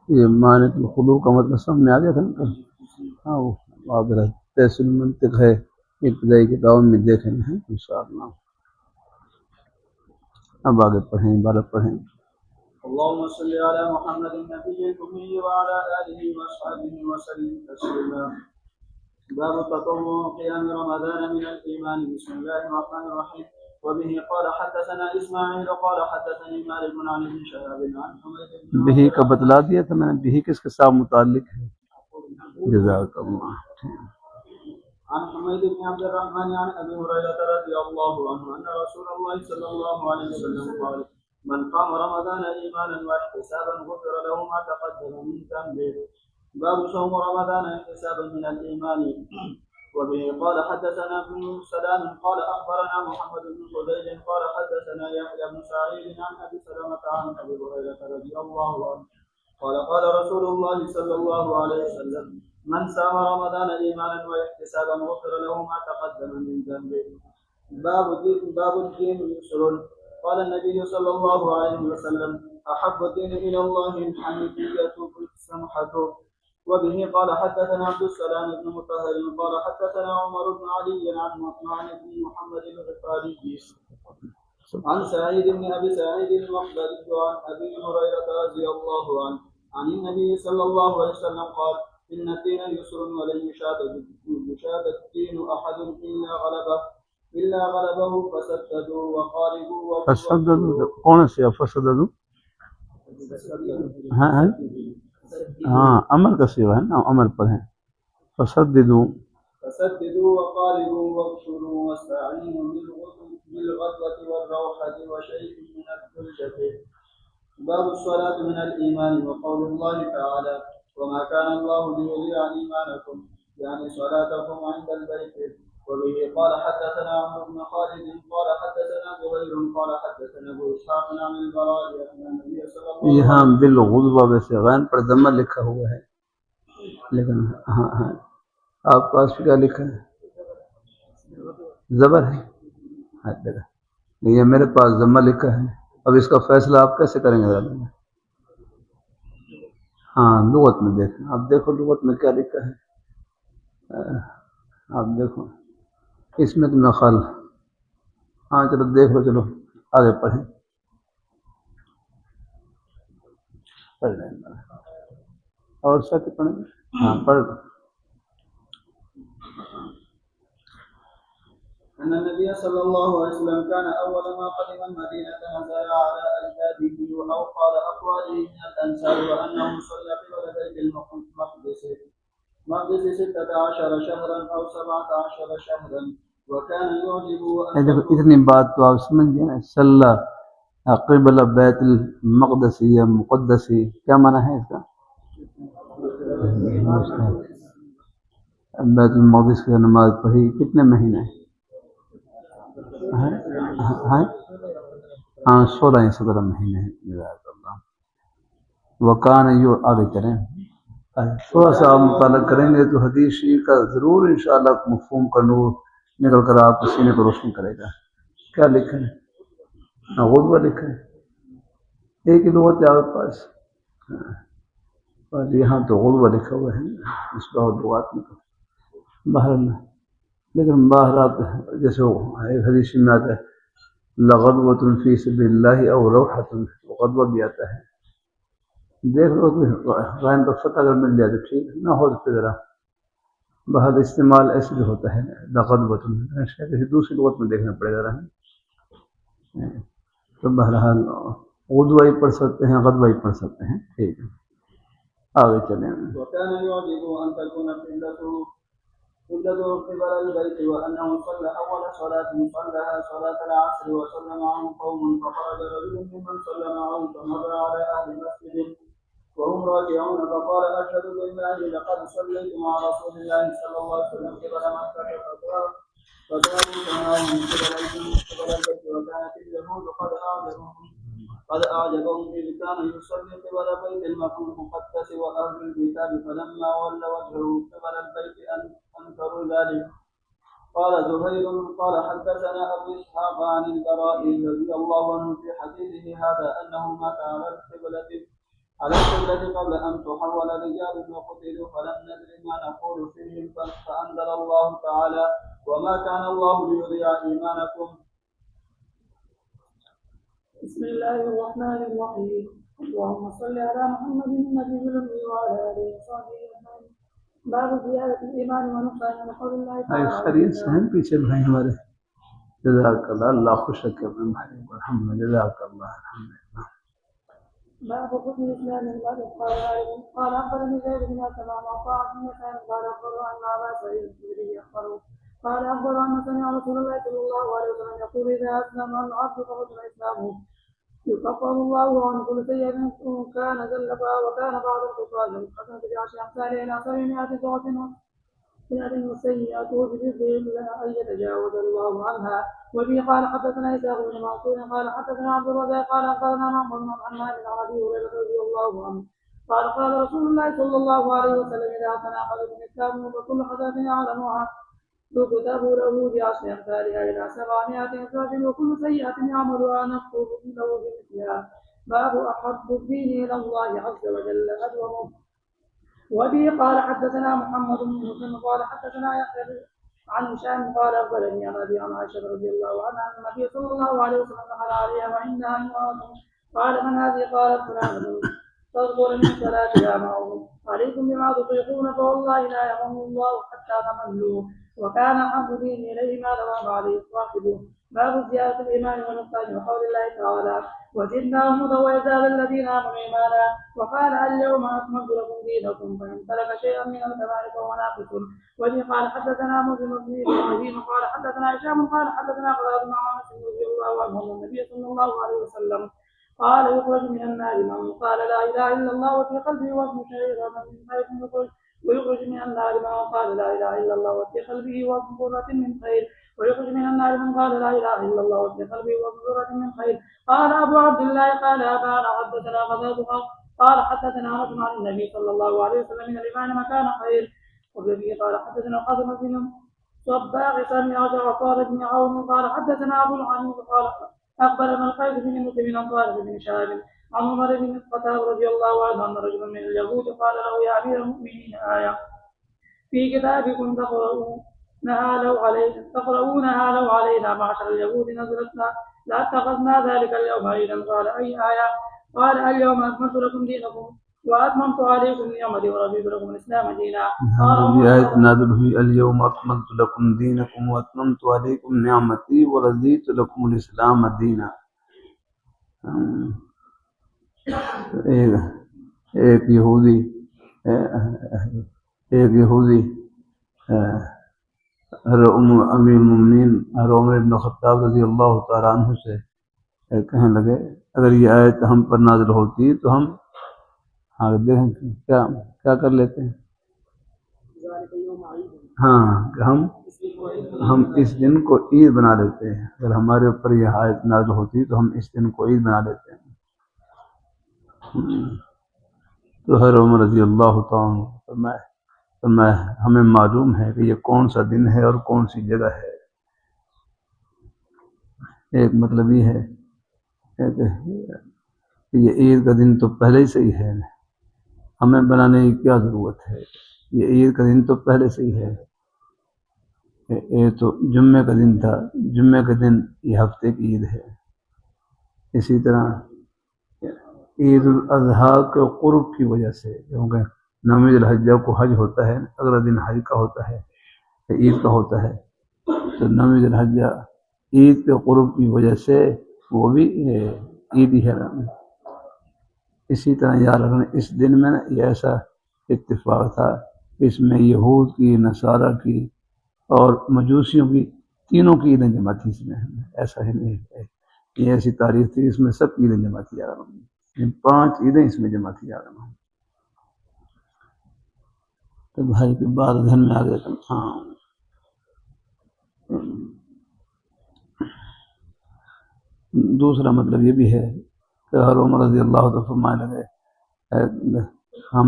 یہ معنی الخضوع کا مطلب سامنے آ گیا تھا نا. ہاں وہ واضح تیسر المنطق ہے، ابتدائی کتابوں میں دیکھیں ہیں انشاءاللہ. اب آگے پڑھیں، عبارت پڑھیں. اللهم صل على محمد النبي الأمي وعلى آله وأصحابه وسلم تسليما. باب تطوع قيام رمضان من الإيمان. بسم الله الرحمن الرحيم. وبه قال حدثنا إسماعيل قال حدثني مالك عن ابن شهاب عن حميد بن بہی کا بتلا دیا تھا میں نے، بہی کس کے ساتھ متعلق ہے؟ جزاک اللہ. عن حميد بن عبد الرحمن عن أبي هريرة رضي الله عنه أن رسول الله صلى الله عليه وسلم قال: من قام رمضان إيمانا واحتسابا غفر له ما تقدم من ذنبه. باب صوم رمضان احتسابا من الإيمان. وبه قال حدثنا ابن سلام قال أخبرنا محمد بن فضيل قال حدثنا يحيى بن سعيد عن أبي سلمة عن أبي هريرة رضي الله عنه قال قال رسول الله صلى الله عليه وسلم: من صام رمضان إيمانا واحتسابا غفر له ما تقدم من ذنبه. باب الدين يسر. قال النبي صلى الله عليه وسلم: أحب الدين إلى الله الحنيفية السمحة. وبه قال حدثنا عبد السلام بن مطهر قال حدثنا عمر بن علي عن بن محمد الغفاري عن سعيد بن أبي سعيد المقبري عن أبي هريرة رضي الله عنه عن النبي صلى الله عليه وسلم قال: إن الدين يسر ولن يشاد الدين أحد إلا غلبه فسددوا وقاربوا. فسددوا کون سے فسددوا؟ ہاں امر کا سیوا ہے نا، امر پر ہے. فسددوا وقاربوا وابشروا واستعينوا بالغدوة والروحة وشيء من الثلجة. باب الصلاة من الإيمان. وقول الله تعالى: وما كان الله ليضيع إيمانكم يعني صلاتكم عند البيت. وبه قال حدثنا عمرو بن خالد قال حدثنا زهير قال حدثنا ابو اسحاق عن البراء ان النبي صلى الله عليه وسلم یہاں بالغدوہ ویسے غین پر ضمہ لکھا ہوا ہے، لیکن ہاں آپ پاس کیا لکھا ہے؟ زبر ہے. یہ میرے پاس ضمہ لکھا ہے. اب اس کا فیصلہ آپ کیسے کریں گے؟ ہاں لغت میں دیکھیں، آپ دیکھو لغت میں کیا لکھا ہے. آپ دیکھو اس میں تو میں خال. ہاں چلو دیکھ لو، چلو آگے پڑھیں. پڑھ لیں اور ساتھ پڑھیں. ہاں پڑھ. أن النبي صلى الله عليه وسلم كان أول ما قدم المدينة نزل على أجداده أو قال أقواله من الأنصار وأنه صلى قبل بيت المقدس 16 شهرا أو 17 شهرا وكان يعجب. اتنی بات تو آپ سمجھ گئے نا. صلی قبل بیت المقدس یا مقدسی کیا معنی ہے اس کا؟ بیت المقدس کی نماز پڑھی کتنے مہینے؟ ہاں 16 یا 17 مہینے. وکان یو آگے کریں. تھوڑا سا آپ مطالعہ کریں گے تو حدیث شریف کا ضرور انشاءاللہ مفہوم کا نور نکل کر آپ کے سینے کو روشن کرے گا. کیا لکھا ہے؟ غدوہ لکھا ہے. ایک ہی لغت ہے آپ کے پاس. اور یہاں تو غدوہ لکھا ہوا ہے، اس بہت لغات میں باہر میں. لیکن باہر جیسے ایک حدیث میں آتا ہے لغدوۃ فی سبیل اللہ او روحۃ، غدوہ بھی آتا ہے. دیکھ لو غائن پر فتح اگر مل جائے تو ٹھیک، نہ ہو تو ذرا بہت استعمال ایسے بھی ہوتا ہے لغدوۃ. کسی دوسری لغت میں دیکھنا پڑے گا. تو بہرحال غدوہ ہی پڑھ سکتے ہیں، غدوہ ہی پڑھ سکتے ہیں. ٹھیک ہے آگے چلیں. وكان يعجب أن تكون قبلته قبل البيت وأنه صلى أول صلاة صلىها صلاة العصر وصلى معه قوم فخرج رجل ممن صلى معه فمر على أهل مسجد وهم راجعون فقال: أشهد بالله لقد صليت مع رسول الله صلى الله عليه وسلم قبل مكة فذهبوا فناهم قبل البيت. وكانت اليهود قد أعجبهم إذ كان يصلي قبل بيت المقدس وأهل الكتاب فلما ولى وجهه قبل البيت أنكروا ذلك. قال زهير قال حدثنا أبو إسحاق عن البراء رضي الله عنه في حديثه هذا أنه مات على القبلة قبل أن تحول رجال وقتلوا فلم ندر ما نقول فيهم فأنزل الله تعالى وما كان الله ليضيع إيمانكم. بسم الله الرحمن الرحيم. اللهم صل على محمد النبي الأمي وعلى آله وصحبه أجمعين. باب زيادة الإيمان ونقصان قول الله تعالى. خير سهم पीछे भाई हमारे जज़ाकल्लाह अल्लाह खुश रखे अपने भाई को अल्हम्दुलिल्लाह जज़ाकल्लाह अल्हम्दुलिल्लाह. باب حكم الإسلام بعد قال أخبرني زيد بن أسلم عن طاعة بن يسار قال أخبره أن أبا سعيد الخدري أخبره قال أخبره أن سمع رسول الله صلى الله عليه وسلم يقول إذا أسلم العبد فحسن إسلامه يكفر الله عن كل سيئة كان زلفا وكان بعض الخطاب حسنة بعشر أمثالها إلى 700 ضعف والسيئات بمثل أن يتجاوز الله عنها. وفي قال حدثنا إسحاق بن منصور قال حدثنا عبد الرزاق قال أخبرنا محمد بن عمار بن أبي هريرة رضي الله عنه قال قال رسول الله صلى الله عليه وسلم إذا تناقض الإسلام فكل حدث يعلمها يكتب له بعشر أمثالها إلى 700 ضعف وكل سيئة يعملها نكتب له بمثلها. باب أحب الدين إلى الله عز وجل أدومه. وبه قال حدثنا محمد بن مسلم قال حدثنا يحيى عن هشام قال أخبرني عن أبي عن عائشة رضي الله عنها أن النبي صلى الله عليه وسلم دخل عليها وعندها امرأة قال من هذه؟ قالت فلانة تذكر من صلاتها معهم عليكم بما تطيقون فوالله لا يمن الله حتى تملوا وكان أحب دين إليه ما دام عليه صاحبه. باب زيادة الإيمان ونقصان وقول الله تعالى وزدناهم هدى ويزداد الذين آمنوا إيمانا وقال اليوم أكملت لكم دينكم فإن ترك شيئا من الكبائر فهو ناقص. وبه قال حدثنا مسلم بن إبراهيم قال حدثنا هشام قال حدثنا قتادة بن عامر رضي الله عنه أن النبي صلى الله عليه وسلم قال يخرج من النار من قال لا إله إلا الله وفي قلبه وزن شعيرة من خير يخرج ويخرج من النار من قال لا إله إلا الله وفي قلبه وزن ذرة من خير ويخرج من النار من قال لا إله إلا الله وفي قلبه وزن ذرة من خير. قال أبو عبد الله قال أبانا حدثنا قتادة قال حدثنا أنس عن النبي صلى الله عليه وسلم من الإيمان مكان خير. وبه قال حدثنا قاسم بن صباغ سمع جعفر بن عون قال حدثنا أبو العنب قال أخبرنا القيس بن مسلم عن طارق بن شهاب عن عمر بن الخطاب رضي الله عنه أن رجلا من اليهود قال له يا أمير المؤمنين آية في كتابكم تقرؤونها لو علينا معشر اليهود نزلتنا لاتخذنا ذلك اليوم عيدا. قال أي آية؟ قال اليوم أكملت لكم دينكم وأتممت عليكم نعمتي ورضيت لكم الإسلام دينا. هذه آية نازل हुई اليوم أكملت لكم دينكم وأتممت عليكم نعمتي ورضيت لكم الإسلام دينا. एक यहूदी अमीर मुमिनीन उमर इब्न खत्ताब रज़ी अल्लाह तआला अन्हु से कहने लगे अगर ये आयत हम पर नाज़िल होती तो हम क्या कर लेते हैं। हाँ हम इस दिन को ईद बना लेते हैं। अगर हमारे ऊपर यह आयत नाज़िल होती तो हम इस दिन को ईद बना लेते हैं। तो हर उमर रज़ी अल्लाह तआला हमें मालूम है कि ये कौन सा दिन है और कौन सी जगह है। एक मतलब ये है कि ये ईद का दिन तो पहले ही सही है, हमें बनाने की क्या ज़रूरत है। ये ईद का दिन तो पहले से ही है। ये तो जुम्मे का दिन था, जुम्मे के दिन ये हफ्ते की ईद है। इसी तरह ईद उल अज़हा के क़ुर्ब की वजह से, क्योंकि नौमी ज़ुल्हिज्जा को हज होता है, अगला दिन हज का होता है, ईद का होता है, तो नौमी ज़ुल्हिज्जा ईद के क़ुर्ब की वजह से वो भी ईद ही है। इसी तरह याद रखना इस दिन में ना ये ऐसा इत्तिफाक था, इसमें यहूद की, नसारा की और मजूसियों की तीनों की ईदें जमा थी। इसमें ऐसा ही नहीं है, ये ऐसी तारीख थी इसमें सब ईदें जमा थी। यार 5 ईदें इसमें जमा थी। यार तो भाई के बाद ध्यान में आ गया था। हाँ दूसरा मतलब ये भी है कि हर उमर रज़ी अल्लाह तआला फरमाने लगे हम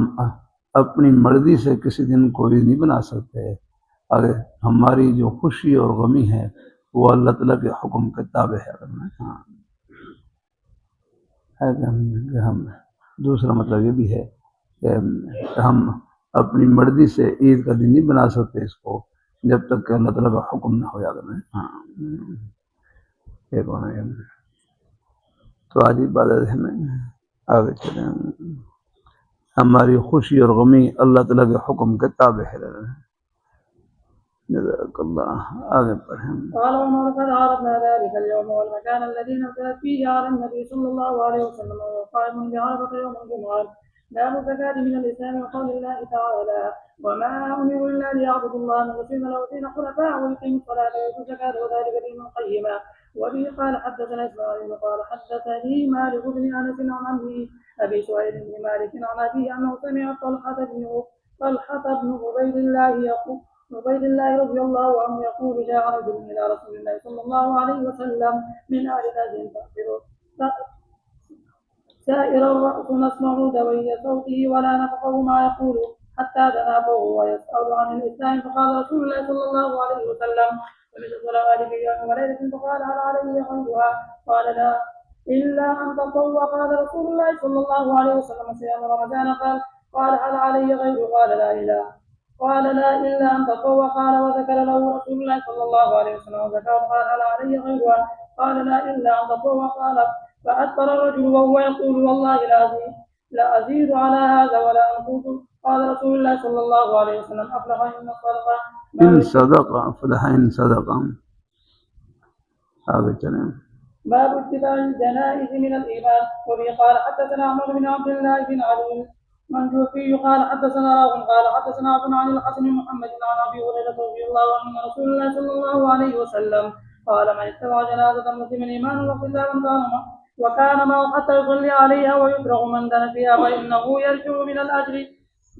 अपनी मर्जी से किसी दिन को ईद नहीं बना सकते। अगर हमारी जो खुशी और गमी है वो अल्लाह ताला के हुक्म के ताबे है। हाँ है कि हम دوسرا مطلب یہ بھی ہے کہ ہم اپنی مرضی سے عید کا دن نہیں بنا سکتے اس کو جب تک کہ اللہ تعالیٰ کا حکم نہ ہو جاتا ہے. ہاں ایک اور ہے. تو آج عبادت ہے میں آگے چلیں. ہماری خوشی اور غمی اللہ تعالیٰ کے حکم کے تابع ہے. جزاک اللہ. آگے پڑھیں. قال عمر قد عرفنا ذلك اليوم والمكان الذي نزل فيه على النبي صلى الله عليه وسلم وهو قائم بعرفة يوم الجمعة. باب الزكاة من الإسلام وقول الله تعالى وما أمروا إلا ليعبدوا الله مخلصين له الدين حنفاء ويقيموا الصلاة ويؤتوا الزكاة وذلك دين القيمة. وبه قال حدثنا إسماعيل قال حدثني مالك بن أنس عن عمه أبي سهيل بن مالك عن أبيه أنه سمع طلحة بن عبيد الله رضي الله عنه يقول جاء رجل إلى رسول الله صلى الله عليه وسلم من أهل نجد سائر الرأس نسمع دوي صوته ولا نفقه ما يقول حتى دنا فهو ويسأل عن الإسلام فقال رسول الله صلى الله عليه وسلم فمثل صلاة في يوم وليلة فقال هل علي غيرها؟ قال لا إلا أن تطوع. قال رسول الله صلى الله عليه وسلم صيام رمضان. قال هل علي غيره؟ قال لا إلا أن تطوع. قال وذكر له رسول الله صلى الله عليه وسلم وذكر. قال هل علي غيرها؟ قال لا إلا أن تطوع. قال فأدبر الرجل وهو يقول والله لا أزيد على هذا ولا أنقص. قال رسول الله صلى الله عليه وسلم أفلح إن صدق أفلح إن صدق. آگے چلیں. باب اتباع الجنائز من الإيمان. وبه قال حدثنا عمر بن عبد الله بن علي منجوفي قال حدثنا راغب قال حدثنا عبد عن الحسن بن محمد عن أبي هريرة رضي الله عنه أن رسول الله صلى الله عليه وسلم قال من اتبع جنازة مسلم إيمانا واحتسابا وكان معه حتى يصلي عليها ويفرغ من دنا فيها فإنه يرجع من الأجر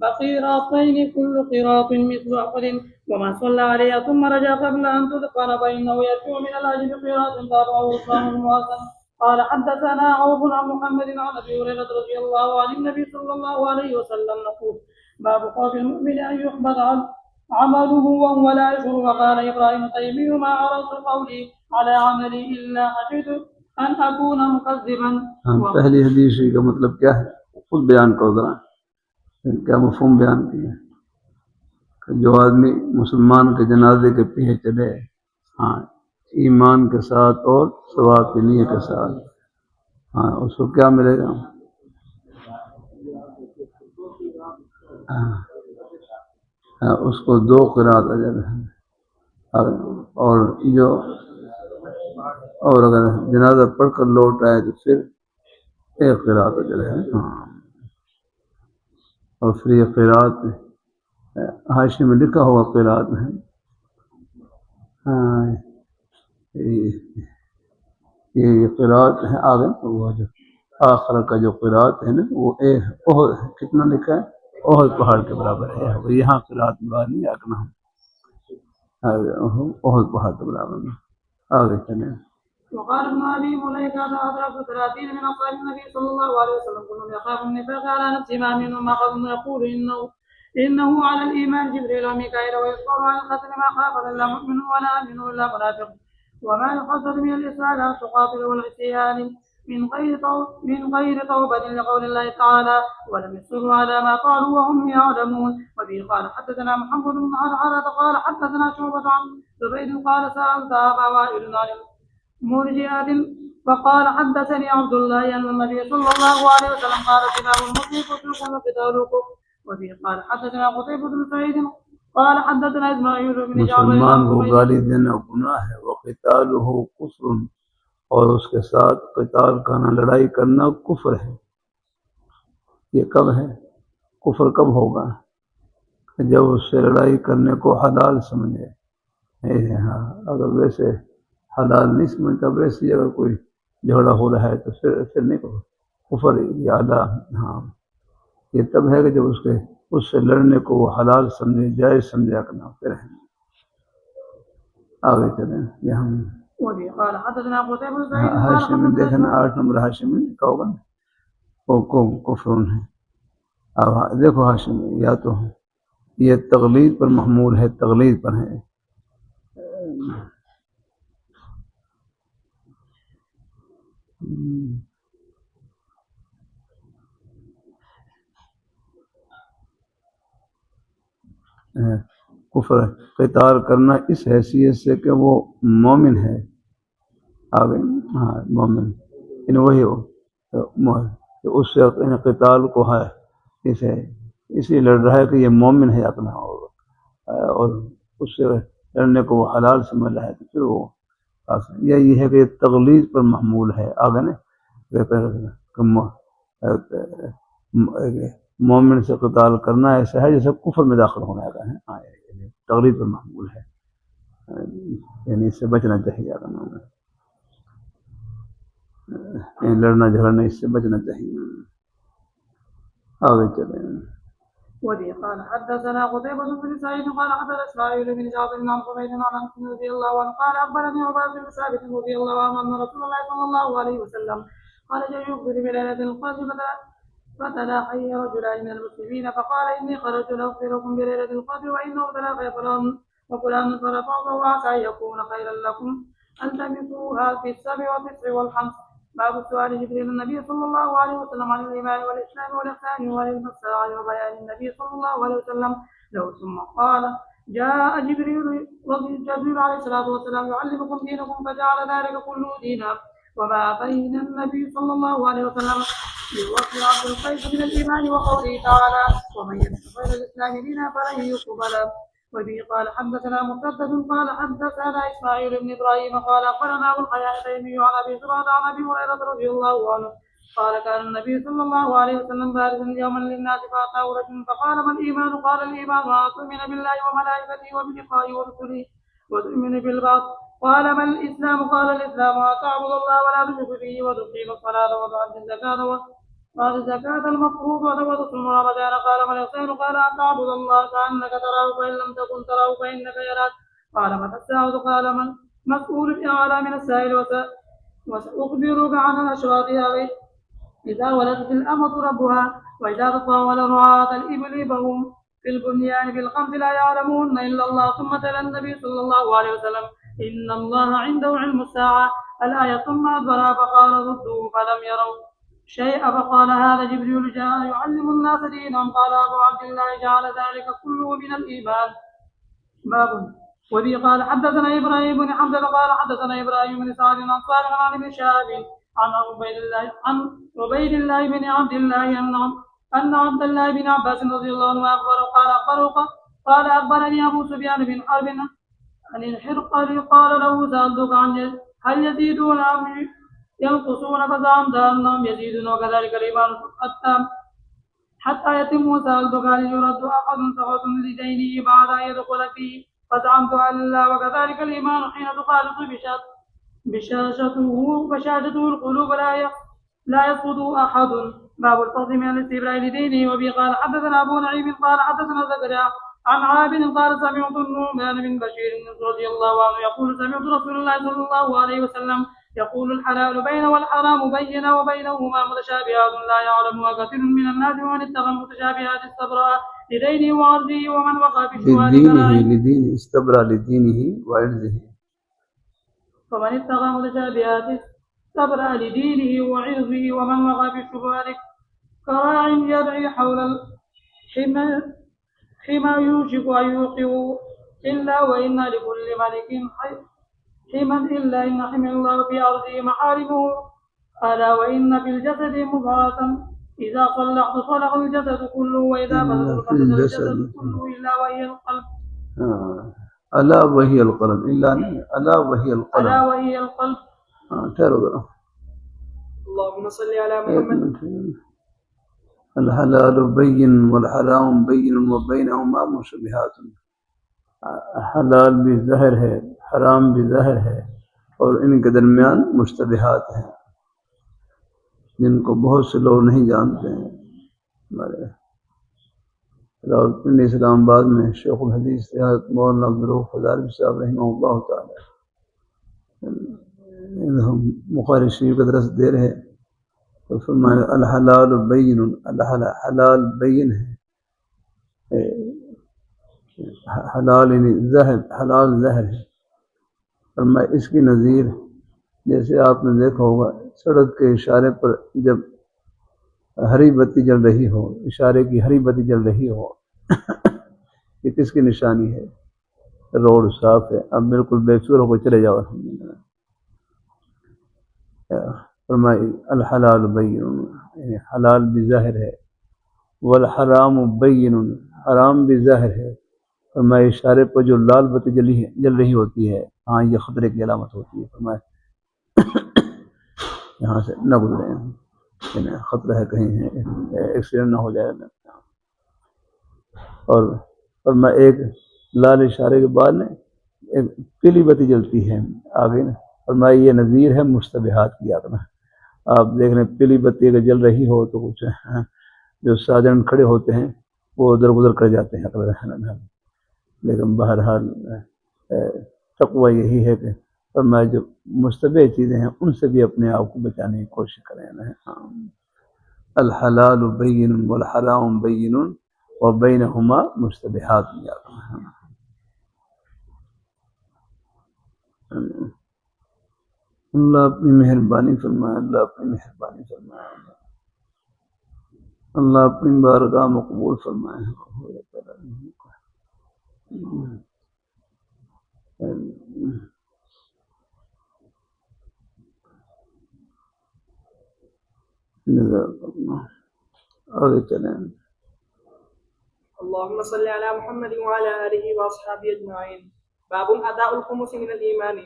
بقيراتين كل قيراط مثل أحد ومن صلى عليها ثم رجع قبل أن تدفن فإنه يرجع من الأجر بقيراط تابعه عثمان بن حسن. قال حدثنا عوف عن محمد عن أبي هريرة رضي الله عن النبي صلى الله عليه وسلم نقول باب خوف المؤمن أن يحبط عمله وهو لا يشعر. وقال إبراهيم التيمي ما عرضت قولي على عملي إلا خشيت أن أكون مكذبا. پہلی حدیث کا مطلب کیا ہے خود بیان کرو ذرا کیا مفہوم بیان کیا کہ جو آدمی مسلمان کے جنازے کے پیچھے چلے ہاں ایمان کے ساتھ اور ثواب کی نیت کے ساتھ ہاں اس کو کیا ملے گا؟ اس کو 2 قرات اجر ہے اور اگر جنازہ پڑھ کر لوٹ آئے تو پھر 1 قرات اجر ہے. ہاں اور پھر یہ قرات حاشیے میں لکھا ہوا قرات ہے. ہاں یہ قرات ہے آگے وہ جو آخر کا جو قرات ہے نا وہ کتنا لکھا ہے احد پہاڑ کے برابر ہے. یہاں قرات مراد نہیں آگنا احد پہاڑ کے برابر میں. آگے چلیں. وقال ابن أبي مليكة أدركت 30 من أصحاب النبي صلى الله عليه وسلم كلهم يخاف النفاق على نفسه ما منهم أحد يقول إنه على الإيمان جبريل وميكائيل ويذكر عن القتل ما خاف إلا مؤمن ولا آمن إلا منافق. وما يقصد من الإسرائيل أن تقاتل والعصيان من غير توبة لقول الله تعالى ولم يصروا على ما قالوا وهم يعلمون. وبه قال حدثنا محمد بن عرعرة قال حدثنا شعبة عن زبيد قال سألت أبا وائل عن مرجئات فقال حدثني عبد الله أن النبي صلى الله عليه وسلم قال سباب المسلم فسوق وقتاله كفر. وبه قال حدثنا قتيبة بن سعيد قال حدثنا إسماعيل بن جعفر. مسلمان کو گالی دینا گناہ ہے وقتالہ کفر اور اس کے ساتھ قتال کرنا لڑائی کرنا کفر ہے. یہ کب ہے کفر کب ہوگا جب اس سے لڑائی کرنے کو حلال سمجھے. ہاں اگر ویسے حلال نہیں سمجھتا ویسے اگر کوئی جھگڑا ہو رہا ہے تو پھر نہیں کرو کفر یادہ. ہاں یہ تب ہے کہ جب اس سے لڑنے کو وہ حلال سمجھے جائز سمجھا کرنا پھر ہے. آگے چلیں. یہاں حاشیے میں دیکھنا 8 نمبر حاشیے میں لکھا ہوگا وہ کفر ہے. اب دیکھو حاشیے میں یا تو یہ تغلید پر محمول ہے تغلید پر ہے. कुफर क़िताल करना इस हैसियत से कि वो मोमिन है, आगे हाँ मोमिन इन वही हो तो उससे क़िताल को है इसे इसी लड़ रहा है कि ये मोमिन है अपना और उससे लड़ने को वो हलाल समझ रहा है, तो फिर वो यही है कि तगलीज़ पर महमूल है। आगे ने मोमिन से क़िताल करना ऐसा है जैसे कुफर में दाखिल होने का है, तगलीज़ पर महमूल है, यानी इससे बचना चाहिए। लड़ना झगड़ना इससे बचना चाहिए। आगे चले। وبه قال حدثنا قتيبة بن سعيد قال حدثنا إسماعيل بن جعفر عن حميد عن أنس رضي الله عنه قال أخبرني عباد بن ثابت رضي الله عنه أن رسول الله صلى الله عليه وسلم خرج يخبر بليلة القدر فتلاقي رجلان من المسلمين فقال إني خرجت لأخبركم بليلة القدر وإنه تلاقي فلان فرفضه وعسى أن يكون خيرا لكم أن تمسوها في السبع والتسع والخمس. باب سؤال جبريل النبي صلى الله عليه وسلم عن الإيمان والإسلام والإحسان وعلم الساعة وبيان النبي صلى الله عليه وسلم له ثم قال جاء جبريل عليه الصلاة والسلام يعلمكم دينكم فجعل ذلك كله دينا. وما بين النبي صلى الله عليه وسلم بوصف عبد القيس من الإيمان وقوله تعالى ومن يبتغي غير الإسلام دينا فلن يقبل. وبه قال حدثنا مسدد قال حدثنا إسماعيل بن إبراهيم قال أخبرنا أبو الحياء التيمي عن أبي زرعة عن أبي هريرة رضي الله عنه قال كان النبي صلى الله عليه وسلم بارزا يوما للناس فأتاه رجل فقال ما الإيمان؟ قال الإيمان أن تؤمن بالله وملائكته وبلقائه ورسله وتؤمن بالبعض. قال ما الإسلام؟ قال الإسلام أن تعبد الله ولا تشرك به وتقيم الصلاة وتؤدي الزكاة قال الزكاة المفروضة وتصوم رمضان. قال ما الإحسان؟ قال أن تعبد الله كأنك تراه فإن لم تكن تراه فإنك يراك. قال متى الساعة؟ قال من مسؤول أعلى من السائل وسأخبرك عن أشراطها إذا ولدت الأمة ربها وإذا تطاول رعاة الإبل فهم في البنيان بالخمس لا يعلمون إلا الله. ثم تلا النبي صلى الله عليه وسلم إن الله عنده علم الساعة الآية ثم أدبرها فقال ردوا فلم يروا شيء فقال هذا جبريل جاء يعلم الناس دينهم. قال أبو عبد الله جعل ذلك كله من الإيمان. باب. وبه قال حدثنا إبراهيم بن حمزة قال حدثنا إبراهيم بن سعد عن صالح عن ابن شهاب عن عبيد الله بن عبد الله أن عبد الله بن عباس رضي الله عنه قال أخبرني أبو سفيان بن حرب عن الحرقل قال له سألتك عن هل يزيدون أم ينقصون فزعمت أنهم يزيدون وكذلك الإيمان حتى يتم. سألتك هل يرد أحد سخط لدينه بعد أن يدخل فيه فزعمت أن لا وكذلك الإيمان حين تخالط بشاشته القلوب لا يسقط أحد. باب الفضل من الاستبراء لدينه. وبه قال حدثنا أبو نعيم قال حدثنا زكريا عن عابد قال سمعت النعمان بن بشير رضي الله عنه يقول سمعت رسول الله صلى الله عليه وسلم يقول الحلال بين والحرام بين وبينهما متشابهات لا يعلمها كثير من الناس ومن اتقى المتشابهات استبرأ لدينه وعرضه ومن وقع في الشبهات لدينه استبرأ لدينه وعرضه ومن اتقى المتشابهات استبرأ لدينه وعرضه ومن وقع في الشبهات كراع يدعي حول الحمى يوشك أن يوقعه إلا وإن لكل ملك حما إلا إن حمى الله في أرضه محارمه. ألا وإن في الجسد مضغة إذا صلحت صلح الجسد كله وإذا فسد الجسد كله إلا وهي القلب. ألا وهي القلب ألا وهي القلب. اللهم صل على محمد. الحلال بين والحرام بين وبينهما مشبهات. حلال भी ज़ाहिर है, हराम भी ज़ाहिर है और इनके दरमियान मुश्तबिहात हैं जिनको बहुत से लोग नहीं जानते हैं। हमारे रावलपिंडी इस्लामाबाद में शेख हदीस मौलाना अब्दुल फज़ाइल साहब रहमहुल्लाह ताला बुखारी शरीफ का दरस दे रहे तो फरमाया अल हलाल बैन, हलाल बैन है, हलाल हलाल ज़ाहिर है। और मैं इसकी नज़ीर जैसे आपने देखा होगा सड़क के इशारे पर जब हरी बत्ती जल रही हो, इशारे की हरी बत्ती जल रही हो یہ کس کی نشانی ہے؟ روڈ صاف ہے، اب بالکل بے فکر ہو کے چلے جاؤ الحمدللہ۔ فرمائی الحلال بین، یعنی حلال بھی ظاہر ہے، والحرام بین، حرام بھی ظاہر ہے۔ فرمایا اشارے پر جو لال بتی جل رہی ہوتی ہے، ہاں یہ خطرے کی علامت ہوتی ہے۔ فرمایا یہاں سے نہ گزریں، یعنی خطرہ ہے کہیں ایکسیڈنٹ نہ ہو جائے۔ اور فرمایا ایک لال اشارے کے بعد نا ایک پیلی بتی جلتی ہے آگے نا، فرمایا یہ نظیر ہے مشتبہات کی۔ آپ دیکھ رہے ہیں پیلی بتی اگر جل رہی ہو تو کچھ جو ساجن کھڑے ہوتے ہیں وہ ادھر گزر کر جاتے ہیں، لیکن بہرحال تقوی یہی ہے کہ فرمایا جو مشتبہ چیزیں ہیں ان سے بھی اپنے آپ کو بچانے کی کوشش کریں۔ الحلال بین والحرام بین وبینہما مشتبہات۔ اللہ اپنی مہربانی فرمائے، اللہ اپنی مہربانی فرمائے، اللہ اپنی بارگاہ مقبول فرمائے۔ آگے چلیں۔ اللهم صل على محمد وعلى آله وأصحابه أجمعين. باب أداء الخمس من الإيمان.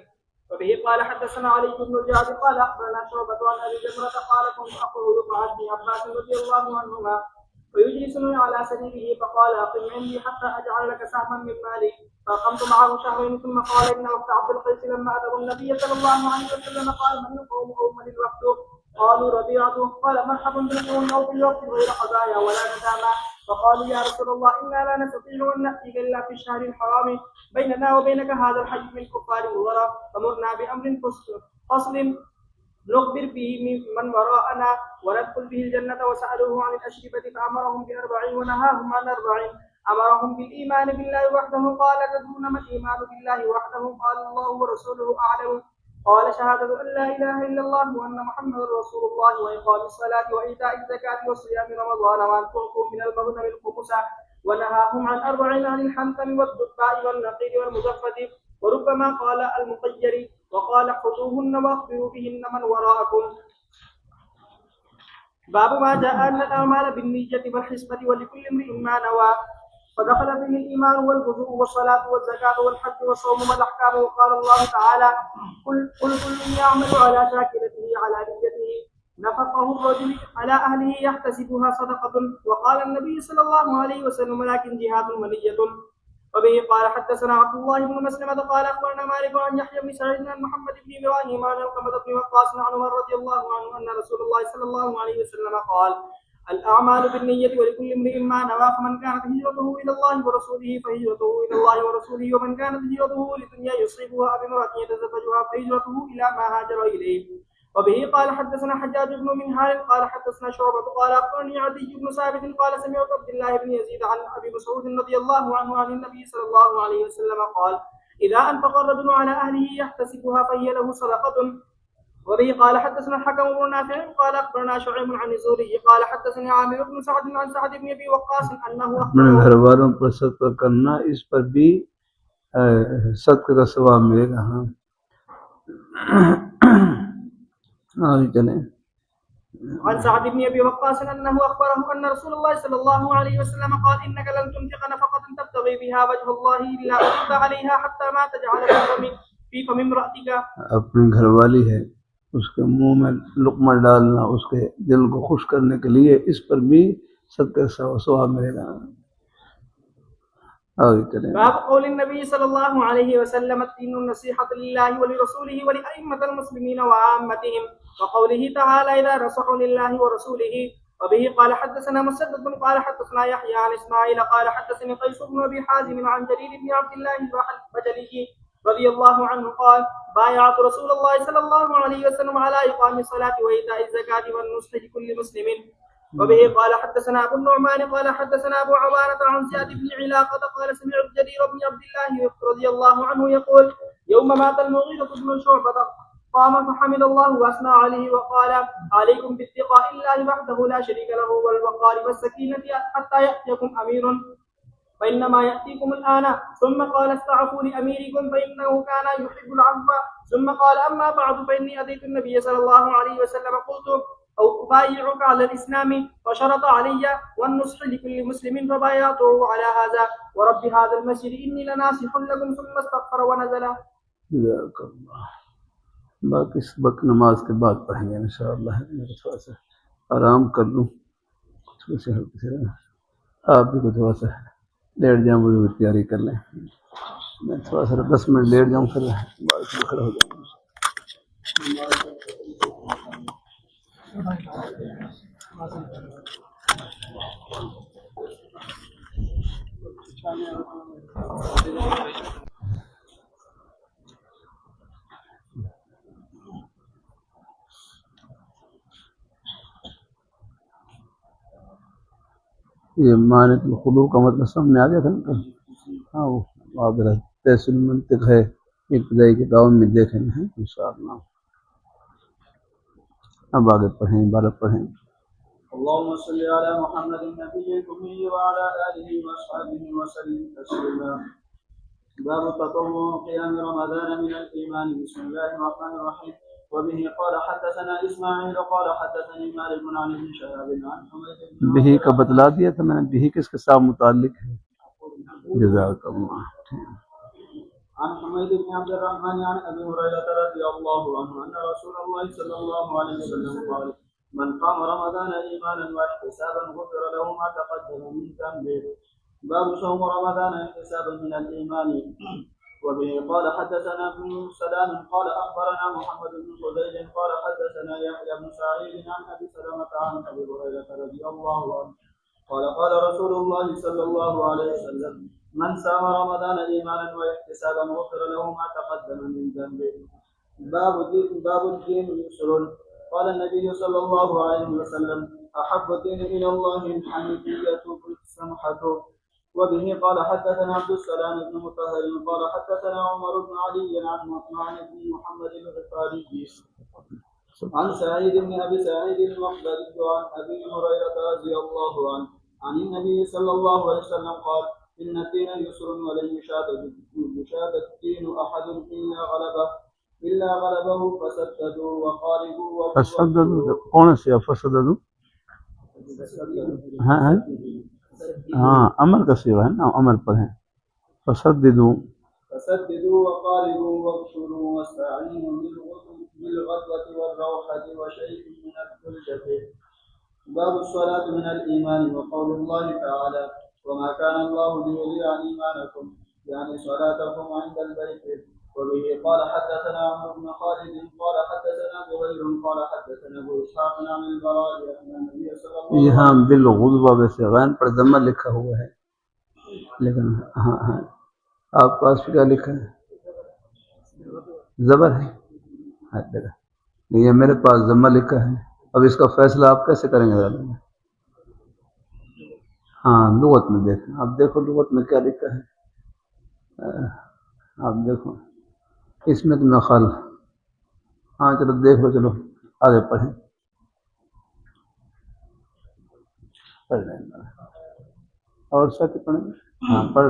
وبه قال حدثنا علي بن الجعد قال أخبرنا شعبة عن أبي جمرة قال كنت أقول مع ابن عباس رضي الله عنهما ويجلسني على سريره فقال أقم عندي حتى أجعل لك سهما من مالي، فأقمت معه شهرين ثم قال إن وقت عبد القيس لما أتوا النبي صلى الله عليه وسلم قال من القوم أو من الوقت؟ قالوا ربيعته. قال مرحبا بالقوم أو بالوقت غير قضايا ولا ندامة. فقالوا يا رسول الله إنا لا نستطيع أن نأتيك إلا في الشهر الحرام بيننا وبينك هذا الحج من كفار مضر، فمرنا بأمر فصل نخبر به من وراءنا وندخل به الجنة. وسألوه عن الأشربة فأمرهم ب40 ونهاهم عن 40. أمرهم بالإيمان بالله وحده. قال تدرون ما الإيمان بالله وحده؟ قال الله ورسوله أعلم. قال شهادة أن لا إله إلا الله وأن محمد رسول الله وإقام الصلاة وإيتاء الزكاة وصيام رمضان وأن تنفقوا من المغنم الخمس. ونهاهم عن 40 عن الحنطم والدباء والنقير والمزفة. وربما قال المطير وقال خذوهن واخبروا بهن من وراءكم. باب ما جاء أن الأعمال بالنية والحسبة ولكل امرئ ما نوى. فدخل فيه الإيمان والوضوء والصلاة والزكاة والحج والصوم والأحكام. وقال الله تعالى قل كل يعمل على شاكلته على نيته. نفقه الرجل على أهله يحتسبها صدقة. وقال النبي صلى الله عليه وسلم لكن جهاد ونية. وبه قال حدثنا عبد الله بن مسلمة قال أخبرنا مالك عن يحيى بن سعيد عن محمد بن إبراهيم عن علقمة بن وقاص عن عمر رضي الله عنه أن رسول الله صلى الله عليه وسلم قال الأعمال بالنية ولكل امرئ ما نوى. فمن كانت هجرته إلى الله ورسوله فهجرته إلى الله ورسوله. ومن كانت هجرته لدنيا يصيبها أو امرأة يتزوجها فهجرته إلى ما هاجر إليه. وبه قال حدثنا حجاج بن منهال قال حدثنا شعبة قال أخبرني عدي بن ثابت قال سمعت عبد الله بن يزيد عن أبي مسعود رضي الله عنه عن النبي صلى الله عليه وسلم قال إذا أنفق الرجل على أهله يحتسبها فهي له صدقة. وبه قال حدثنا الحكم بن نافع قال أخبرنا شعيب عن الزهري قال حدثني عامر بن سعد عن سعد بن أبي وقاص أنه اپنے گھر والوں پر صدقہ کرنا، اس پر بھی صدقہ کا ثواب ملے گا۔ ہاں آگے چلیں۔ عن سعد بن أبي وقاص أنه أخبره أن رسول الله صلى الله عليه وسلم قال إنك لن تنفق نفقة تبتغي بها وجه الله إلا أجرت عليها حتى ما تجعل في فم امرأتك. اپنے گھر والی ہے، اس کے منہ میں لقمہ ڈالنا اس کے دل کو خوش کرنے کے لیے، اس پر بھی صدقہ ثواب ملے گا۔ آگے چلیں۔ باب قول النبي صلى الله عليه وسلم الدين النصيحة لله ولرسوله ولأئمة المسلمين وعامتهم. وقوله تعالى إذا نصحوا لله ورسوله. وبه قال حدثنا مسدد قال حدثنا يحيى عن إسماعيل قال حدثني قيس بن أبي حازم عن جرير بن عبد الله البجلي رضي الله عنه قال بايعت رسول الله صلى الله عليه وسلم على إقام الصلاة وإيتاء الزكاة والنصح لكل مسلم. وبه قال حدثنا أبو النعمان قال حدثنا أبو عوانة عن زياد بن علاقة قال سمعت جرير بن عبد الله رضي الله عنه يقول يوم مات المغيرة بن شعبة قام فحمد الله وأثنى عليه وقال عليكم باتقاء الله وحده لا شريك له والوقار والسكينة حتى يأتيكم أمير. فإنما يأتيكم الآن. ثم قال استعفوا لأميركم فإنه كان يحب العفو. ثم قال أما بعد فإني أتيت النبي صلى الله عليه وسلم قلت أو أبايعك على الإسلام فشرط علي والنصح لكل مسلم فبايعته على هذا ورب هذا المسجد إني لناصح لكم. ثم استغفر ونزل. جزاک اللہ. باقی سبق نماز کے بعد پڑھیں گے انشاءاللہ. میں تھوڑا سا آرام کر لوں, تھوڑا سا ہلکے سے آپ بھی کو تھوڑا سا لیٹ جاؤں, وضو کی تیاری کر لیں. میں تھوڑا سا 10 منٹ لیٹ جاؤں, پھر بعد میں کھڑا ہو جاؤں. یہ مانت الخضوع کا مطلب سامنے آ گیا تھا نا. ہاں وہ آپ تیسر المنطق ہے, ابتدائی کتابوں میں دیکھیں ہیں انشاءاللہ. اب آگے پڑھیں, عبارت پڑھیں. اللهم صل على محمد النبي الأمي وعلى آله وأصحابه وسلم تسليما. باب تطوع قيام رمضان من الإيمان. بسم الله الرحمن الرحيم. وبه قال حدثنا إسماعيل قال حدثني مالك عن ابن شهاب عن حميد بن بہی کا بتلا دیا تھا میں نے, بہی کس کے ساتھ متعلق ہے؟ جزاک اللہ. عن حميد بن عبد الرحمن عن أبي هريرة رضي الله عنه أن رسول الله صلى الله عليه وسلم قال من قام رمضان إيمانا واحتسابا غفر له ما تقدم من ذنبه. باب صوم رمضان احتسابا من الإيمان. وبه قال حدثنا ابن سلام قال أخبرنا محمد بن خزيج قال حدثنا يحيى بن سعيد عن أبي سلمة عن أبي هريرة رضي الله عنه قال قال رسول الله صلى الله عليه وسلم من صام رمضان إيمانا واحتسابا غفر له ما تقدم من ذنبه. باب الدين يسر. قال النبي صلى الله عليه وسلم أحب الدين إلى الله الحنيفية السمحة. وبه قال حدثنا عبد السلام بن مطهر قال حدثنا عمر بن علي عن ابن محمد الغفاري عن سعيد بن أبي سعيد المقبري عن أبي هريرة رضي الله عنه عن النبي صلى الله عليه وسلم قال إن الدين يسر ولن يشاد الدين أحد إلا غلبه فسددوا وقاربوا. فسددوا کون سے فسددوا؟ ہاں امر کا صیغہ ہے نا, امر پر ہے. فسددوا وقاربوا وابشروا واستعينوا بالغدوة والروحة وشيء من الثلجة. باب الصلاة من الإيمان. وقول الله تعالى وما كان الله ليضيع إيمانكم يعني صلاتكم عند البيت. وبه قال حدثنا عمرو بن خالد قال حدثنا زهير قال حدثنا ابو اسحاق عن البراء ان النبي صلى الله عليه وسلم یہاں بالغدوہ ویسے غین پر ضمہ لکھا ہوا ہے, لیکن ہاں آپ پاس کیا لکھا ہے؟ زبر ہے. یہ میرے پاس ضمہ لکھا ہے. اب اس کا فیصلہ آپ کیسے کریں گے؟ ہاں لغت میں دیکھیں, آپ دیکھو لغت میں کیا لکھا ہے. آپ دیکھو اس میں تو میں خال. ہاں چلو دیکھ لو, چلو آگے پڑھیں. پڑھ لیں اور ساتھ پڑھیں. ہاں پڑھ.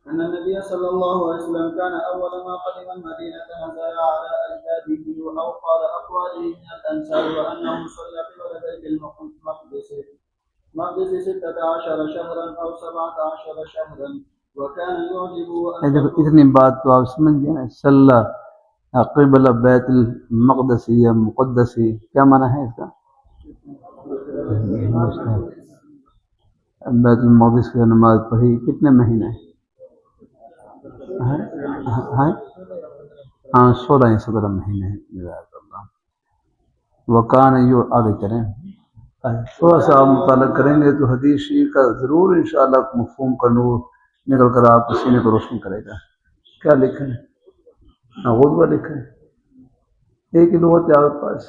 أن النبي صلى الله عليه وسلم كان أول ما قدم المدينة نزل على أجداده أو قال أقواله من الأنصار وأنه صلى قبل بيت المقدس 16 شهرا أو 17 شهرا وكان يعجب. اتنی بات تو آپ سمجھ گئے نا. صلی قبل بیت المقدس یا مقدسی کیا معنی ہے اس کا؟ بیت المقدس کی نماز پڑھی کتنے مہینے؟ ہاں 16 یا 17 مہینے ہیں. وکان یو آگے کریں. تھوڑا سا آپ مطالعہ کریں گے تو حدیث شریف کا ضرور انشاءاللہ مفہوم کا نور نکل کر آپ کے سینے کو روشن کرے گا. کیا لکھا ہے؟ غدوہ لکھا ہے. ایک ہی لغت ہے آپ کے پاس.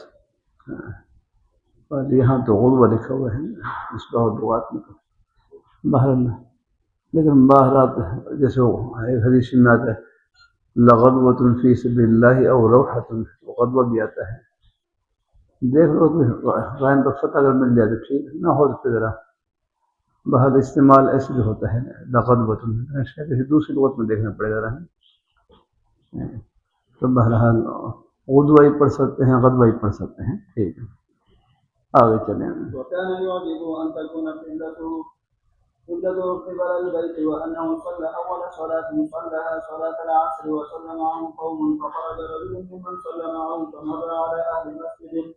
اور یہاں تو غدوہ لکھا ہوا ہے, اس کا لغات میں باہر. لیکن باہرات جیسے ایک حدیث میں آتا ہے لغدوۃ فی سبیل اللہ او روحۃ, غدوہ بھی آتا ہے देख लो कि गैन पर फतह अगर मिल जाए तो ठीक, ना हो तो फिर ज़रा बहुत इस्तेमाल ऐसे भी होता है लग़दवतुन, इसका किसी दूसरी लुग़त में देखना पड़ेगा रहा। तो बहरहाल गुदवा ही पढ़ सकते हैं, गदवा ही पढ़ सकते हैं, ठीक है। आगे चलें। وكان يعجب أن تكون قبلته قبل البيت، وأنه صلى أول صلاة صلىها صلاة العصر وصلى معه قوم، فخرج رجل ممن صلى معه فمر على أهل المسجد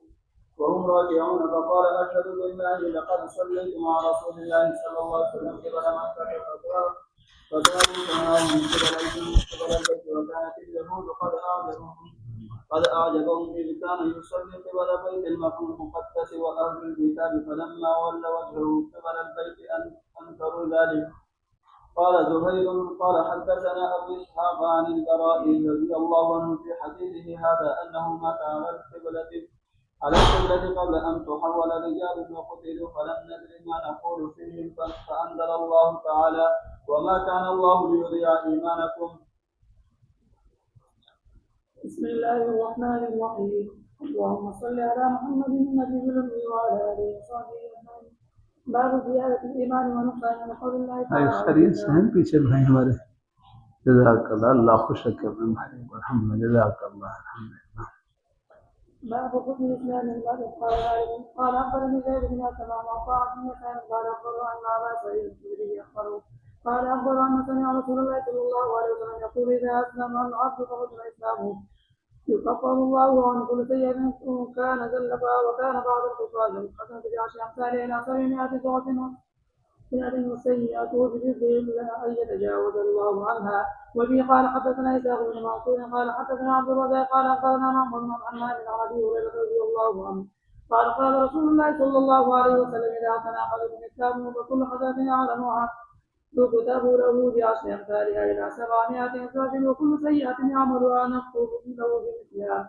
وهم راجعون فقال أشهد بالله لقد صليت مع رسول الله صلى الله عليه وسلم قبل مكة، فذهبوا فنهاهم من قبل البيت، وكانت اليهود قد أعجبهم إذ كان يصلي قبل بيت المقدس وأهل الكتاب، فلما ولى وجهه قبل البيت أنكروا ذلك. قال زهير قال حدثنا أبو إسحاق عن البراء رضي الله عنه في حديثه هذا أنه مات على القبلة قبل أن تحول رجال وقتلوا، فلم ندر ما نقول فيهم، فأنزل الله تعالى وما كان الله ليضيع إيمانكم. بسم الله الرحمن الرحيم. اللهم صل على محمد النبي الأمي وعلى آله وصحبه أجمعين. باب زيادة الإيمان ونقصان من قول الله تعالى. खैरियत से हैं पीछे भाई हमारे, जज़ाकल्लाह, अल्लाह खुश रखे अपने भाई को, अल्हम्दुलिल्लाह, जज़ाकल्लाह, अल्हम्दुलिल्लाह। باب حكم الإسلام بعد قال أخبرني زيد بن أسلم وطاعة بن يسار قال أخبره أن أبا سعيد الخدري أخبره قال أخبره أن سمع رسول الله صلى الله عليه وسلم يقول إذا أسلم العبد فحسن إسلامه يكفر الله عن كل سيئة كان زلفا، وكان بعض الخصال حسنة بعشر أمثالها إلى 700 ضعف وسيئاته بإذن أن يتجاوز الله عنها. وفي قال حدثنا إسحاق بن منصور قال حدثنا عبد الرزاق قال أخبرنا محمد بن عمار بن أبي هريرة رضي الله عنه قال قال رسول الله صلى الله عليه وسلم إذا تناقض الإسلام فكل حدث يعلمها يكتب له بعشر أمثالها إلى 700 ضعف، وكل سيئة يعملها نكتب له بمثلها.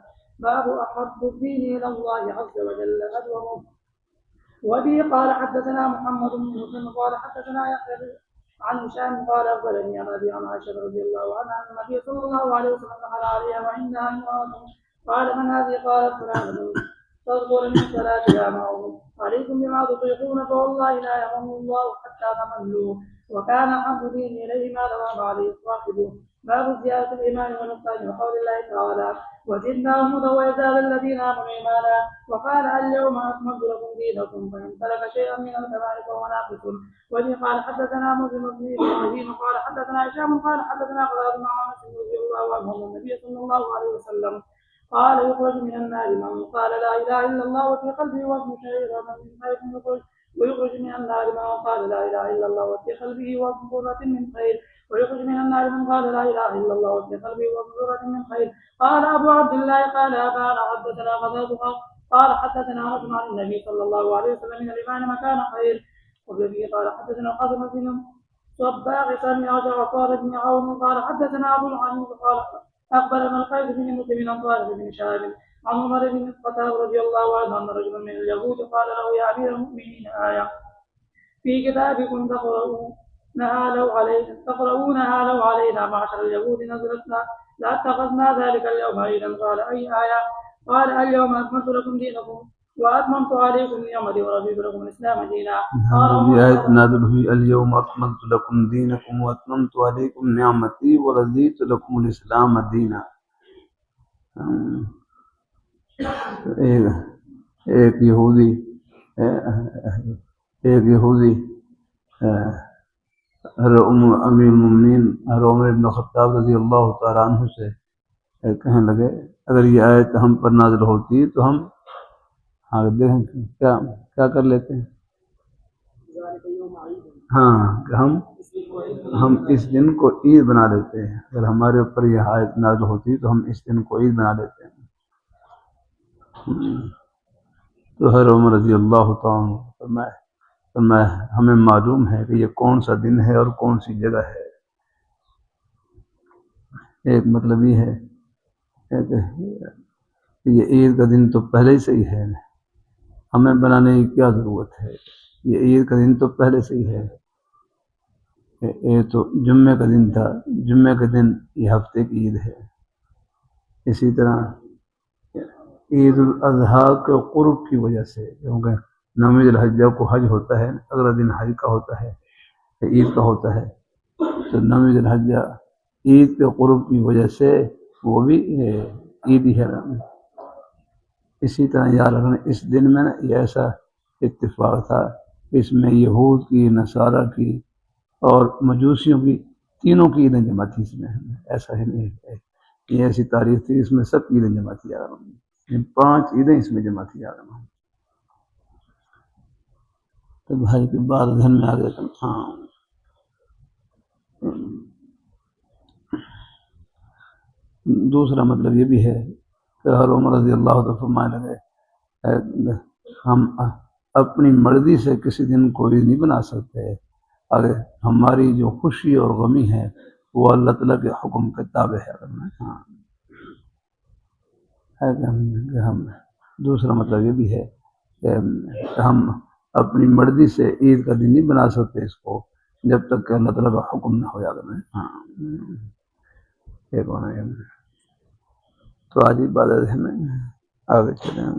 باب أحب الدين إلى الله عز وجل أدومه. وبه قال حدثنا محمد بن مسلم قال حدثنا يحيى عن هشام قال أخبرني عن أبي عن عائشة رضي الله عنها أن النبي صلى الله عليه وسلم دخل عليها وعندها امرأة قال من هذه؟ قالت فلانة تذكر من صلاتها معه عليكم بما تطيقون فوالله لا يمن الله حتى تملوا، وكان أحب دين إليه ما دوام عليه صاحبه. باب زيادة الإيمان ونقصان وقول الله تعالى وزدناهم هدى ويزداد الذين آمنوا إيمانا، وقال اليوم أكملت لكم دينكم، فمن ترك شيئا من الكبائر فهو ناقص. وبه قال حدثنا مسلم بن إبراهيم قال حدثنا هشام قال حدثنا قتادة بن عمرو رضي الله عنه أن النبي صلى الله عليه وسلم قال يخرج من النار من قال لا إله إلا الله وفي قلبه وزن شعيرة من خير ويخرج من النار من قال لا إله إلا الله وفي قلبه وزن ذرة من خير ويخرج من النار من قال لا إله إلا الله وفي قلبه وزن ذرة من خير. قال أبو عبد الله قال أبانا حدثنا قتادة قال حدثنا رجل عن النبي صلى الله عليه وسلم من الإيمان مكان خير. وبه قال حدثنا القاسم بن صباغ سمع جعفر بن عون قال حدثنا أبو العنود قال أخبرنا القيس بن مسلم عن طارق بن شهاب عن عمر بن الخطاب رضي الله عنه أن رجلا من اليهود قال له يا أمير المؤمنين آية في كتابكم تقرؤونها لو علينا معشر اليهود نزلتنا لاتخذنا ذلك اليوم عيدا. قال أي آية؟ قال اليوم أكملت لكم دينكم وأتممت عليكم نعمتي ورضيت لكم الإسلام دينا. هذه آية نازلة اليوم أكملت لكم دينكم وأتممت عليكم نعمتي ورضيت لكم الإسلام دينا. एक यहूदी अमीर मुमिनीन उमर इब्न खत्ताब रज़ी अल्लाह तआला अन्हु से कहने लगे अगर ये आयत हम पर नाज़िल होती तो हम देखें क्या कर लेते हैं। हाँ, हम इस दिन को ईद बना लेते हैं। अगर हमारे ऊपर यह आयत नाज़िल होती तो हम इस दिन को ईद बना लेते हैं। तो हर उमर रज़ी अल्लाह तआला फरमाया हमें मालूम है कि ये कौन सा दिन है और कौन सी जगह है। एक मतलब ये है कि ये ईद का दिन तो पहले ही सही है, हमें बनाने की क्या ज़रूरत है। ये ईद का दिन तो पहले से ही है। ये तो जुम्मे का दिन था, जुम्मे के दिन ये हफ्ते की ईद है। इसी तरह عید الاضحیٰ کے قرب کی وجہ سے، کیونکہ 9 ذی الحجہ کو حج ہوتا ہے، اگلا دن حج کا ہوتا ہے، عید کا ہوتا ہے، تو 9 ذی الحجہ عید کے قرب کی وجہ سے وہ بھی عید ہی ہے۔ اسی طرح یاد رکھنا اس دن میں نا یہ ایسا اتفاق تھا، اس میں یہود کی، نصارہ کی اور مجوسیوں کی تینوں کی عیدیں جمع تھی۔ اس میں ایسا ہی نہیں ہے، یہ ایسی تاریخ تھی اس میں سب کی عیدیں جمع تھی۔ 5 عیدیں اس میں جمع تھی۔ تو بھائی کی بات ذہن میں آ گیا تھا۔ ہاں، دوسرا مطلب یہ بھی ہے کہ حضرت عمر رضی اللہ عنہ فرمانے لگے ہم اپنی مرضی سے کسی دن کوئی نہیں بنا سکتے، اگر ہماری جو خوشی اور غمی ہے وہ اللہ تعالیٰ کے حکم کے تابع ہے۔ ہاں، ہم دوسرا مطلب یہ بھی ہے کہ ہم اپنی مرضی سے عید کا دن نہیں بنا سکتے اس کو جب تک کہ اللہ تعالیٰ کا حکم نہ ہو جائے۔ ہاں، ایک ہونا ہے۔ تو آج عبادت ہے میں آگے چلیں،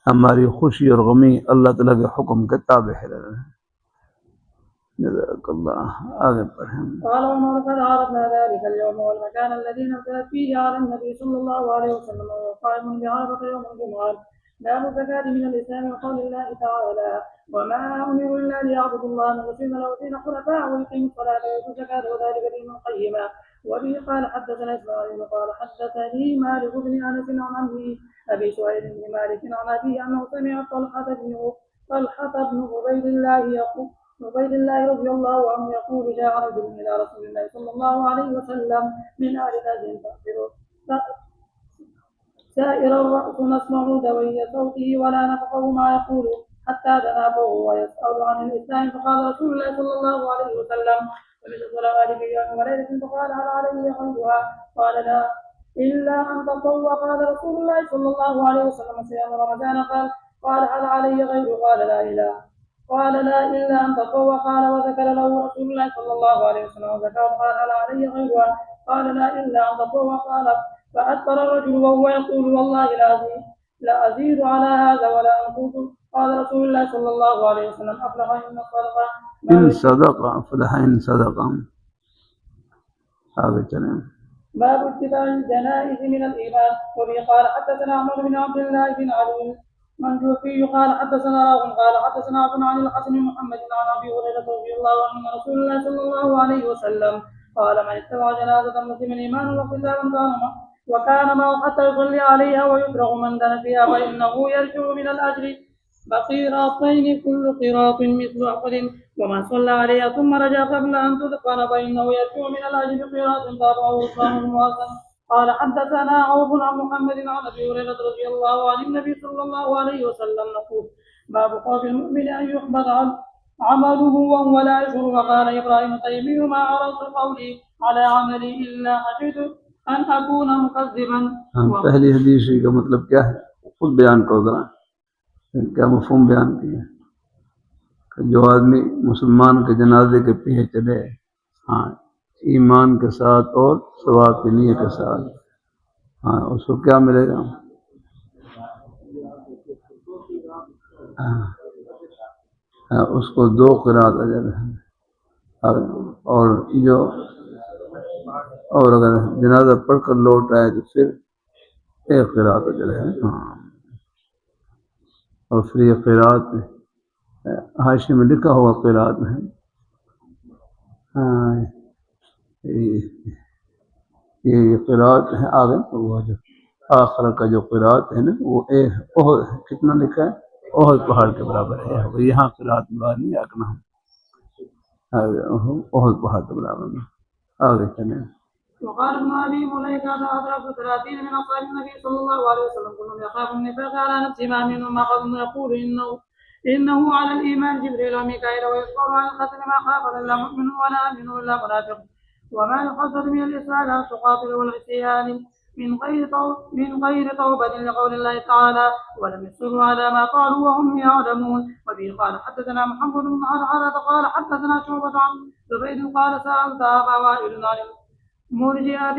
ہماری خوشی اور غمی اللہ تعالیٰ کے حکم کے تابع ہے۔ جزاک اللہ، آگے پڑھیں۔ قال عمر قد عرفنا ذلك اليوم والمكان الذي نزل فيه على النبي صلى الله عليه وسلم وهو قائم بعرفة يوم الجمعة. باب الزكاة من الإسلام وقول الله تعالى وما أمروا إلا ليعبدوا الله مخلصين له الدين حنفاء ويقيموا الصلاة ويؤتوا الزكاة وذلك دين القيمة. وبه قال حدثنا إسماعيل قال حدثني مالك بن أنس عن عمه أبي سعيد بن مالك عن أبيه أنه سمع طلحة بن عبيد الله رضي الله عنه يقول جاء رجل إلى رسول الله صلى الله عليه وسلم من أهل نجد سائر الرأس نسمع دوي صوته ولا نفقه ما يقول حتى دنا فهو يسأل عن الإسلام فقال رسول الله صلى الله عليه وسلم فمثل ذلك يوم وليلة فقال هل علي غيرها؟ قال لا إلا أن تطوع. قال رسول الله صلى الله عليه وسلم صيام رمضان. قال هل علي غيره؟ قال لا إلا أن تطوع. قال وذكر له رسول الله صلى الله عليه وسلم وزكاة. قال هل علي غيرها؟ قال لا إلا أن تطوع. قال فأدبر الرجل وهو يقول والله لا أزيد على هذا ولا أنقص. قال رسول الله صلى الله عليه وسلم أفلح إن صدق أفلح إن صدق. آگے چلیں۔ باب اتباع الجنائز من الإيمان. وبه قال حدثنا عمر بن عبد الله بن علي منجوفي قال حدثنا راغب قال حدثنا عبد عن الحسن بن محمد عن أبي هريرة رضي الله عنه أن رسول الله صلى الله عليه وسلم قال من اتبع جنازة مسلم إيمانا واحتسابا وكان معه حتى يصلي عليها ويفرغ من دنا فيها فإنه يرجع من الأجر بقيراتين كل قيراط مثل أحد. ومن صلى عليها ثم رجع قبل أن تدفن فإنه يرجع من الأجر بقيراط. تابعه عثمان بن حسن. قال حدثنا عوف عن محمد عن أبي هريرة رضي الله عن النبي صلى الله عليه وسلم نقول باب خوف المؤمن أن يحبط عمله وهو لا يشعر. وقال إبراهيم التيمي ما عرضت قولي على عملي إلا خشيت أن أكون مكذبا. پہلی حدیث کا مطلب کیا ہے خود بیان کرو ذرا، کیا مفہوم بیان کیا کہ جو آدمی مسلمان کے جنازے کے پیچھے چلے ہاں ایمان کے ساتھ اور ثواب کی نیت کے ساتھ، ہاں اس کو کیا ملے گا؟ اس کو 2 قرات اجر ہے، اور اگر جنازہ پڑھ کر لوٹ آئے تو پھر 1 قرات اجر ہے۔ ہاں، اور پھر یہ قرات حاشیے میں لکھا ہوا قرات ہے۔ ہاں، یہ قرات ہے آگے وہ جو آخر کا جو قرات ہے نا وہ کتنا لکھا ہے؟ احد پہاڑ کے برابر ہے۔ یہاں قرات مراد نہیں آکنا احد پہاڑ کے برابر میں۔ آگے چلیں۔ وقال ابن أبي مليكة أدركت 30 من أصحاب النبي صلى الله عليه وسلم كلهم يخاف النفاق على نفسه ما منهم أحد يقول إنه على الإيمان جبريل وميكائيل ويصبر عن القتل ما خاف إلا مؤمن ولا آمن إلا منافق. وما يحذر من الإسلام أن تقاتل والعصيان من غير توبة لقول الله تعالى ولم يصروا على ما قالوا وهم يعلمون. وبه قال حدثنا محمد بن عرعرة قال حدثنا شعبة عن زبيد قال سألت أبا وائل عن مرجئة